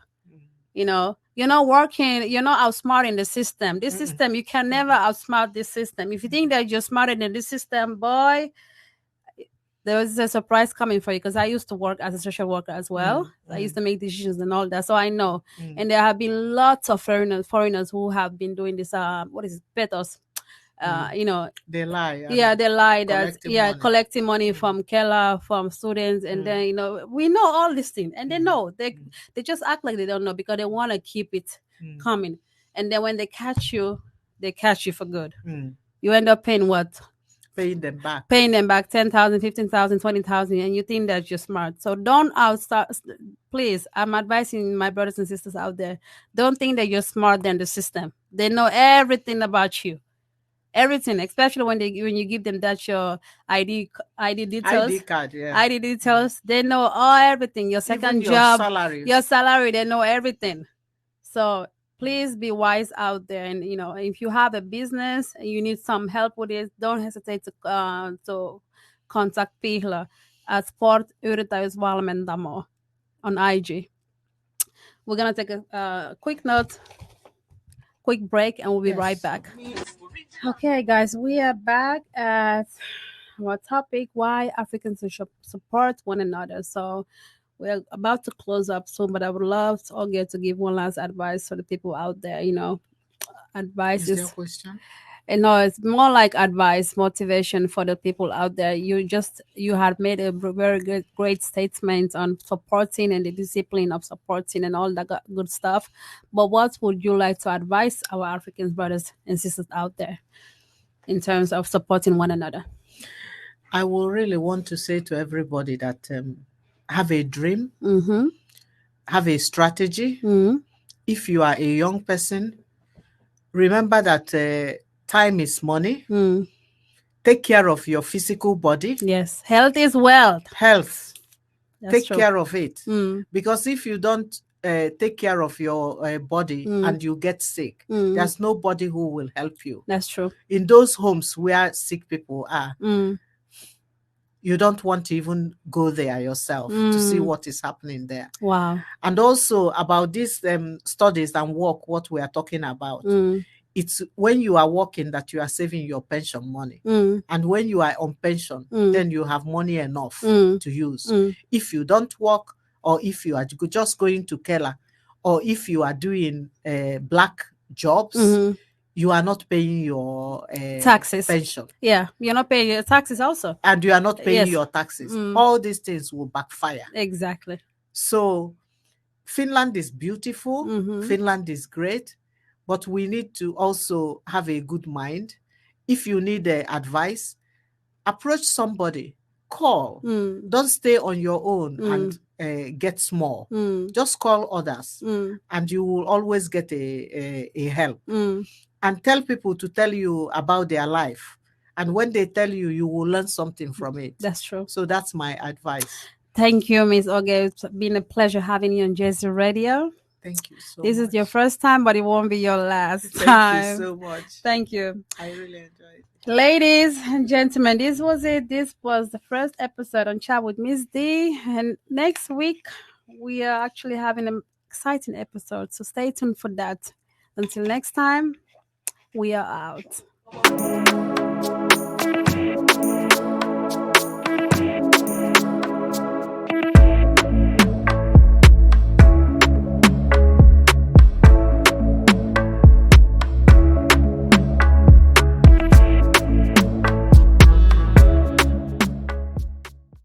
You're not working, you're not outsmarting the system. This system, you can never outsmart this system. If you think that you're smarter than this system, boy, there was a surprise coming for you, because I used to work as a social worker as well. I used to make decisions and all that, so I know. And there have been lots of foreigners who have been doing this. What is it? Petos. They lie. Yeah, they lie that collecting money from Kela, from students, and then we know all these things, and they know they just act like they don't know because they want to keep it coming. And then when they catch you for good. You end up paying what? Paying them back 10,000, 15,000, 20,000, and you think that you're smart. So don't please, I'm advising my brothers and sisters out there, don't think that you're smarter than the system. They know everything about you. everything, especially when you give them that your ID details, ID card, yeah. ID details. They know everything. Your second Even job, salary. your salary. They know everything. So please be wise out there, and if you have a business and you need some help with it, don't hesitate to contact Pihla at Sport Yrittäjyysvalmentaja on IG. We're gonna take a quick break, and we'll be right back. Okay, guys, we are back at our topic: why Africans should support one another. So we're about to close up soon, but I would love to all get to give one last advice for the people out there. Advice is there a question? No, it's more like advice, motivation for the people out there. You had made a very great statement on supporting and the discipline of supporting and all that good stuff. But what would you like to advise our African brothers and sisters out there in terms of supporting one another? I will really want to say to everybody that have a dream, have a strategy. If you are a young person, remember that time is money. Take care of your physical body. Yes, health is wealth. Health. That's take true. care of it. Because if you don't take care of your body and you get sick, there's nobody who will help you. That's true. In those homes where sick people are, you don't want to even go there yourself to see what is happening there. Wow. And also about these studies and work, what we are talking about, it's when you are working that you are saving your pension money. And when you are on pension, then you have money enough to use. If you don't work, or if you are just going to Kela, or if you are doing black jobs, you are not paying your taxes. pension. Yeah, you're not paying your taxes also. And you are not paying your taxes. All these things will backfire. Exactly. So Finland is beautiful. Finland is great. But we need to also have a good mind. If you need advice, approach somebody. Call. Don't stay on your own and get small. Just call others. And you will always get a help. And tell people to tell you about their life. And when they tell you, you will learn something from it. That's true. So that's my advice. Thank you, Ms. Oge. It's been a pleasure having you on Jersey Radio. Thank you so much. This is your first time, but it won't be your last time. Thank you so much. Thank you. I really enjoyed it. Ladies and gentlemen, this was it. This was the first episode on Chat with Miss D. And next week, we are actually having an exciting episode. So stay tuned for that. Until next time, we are out.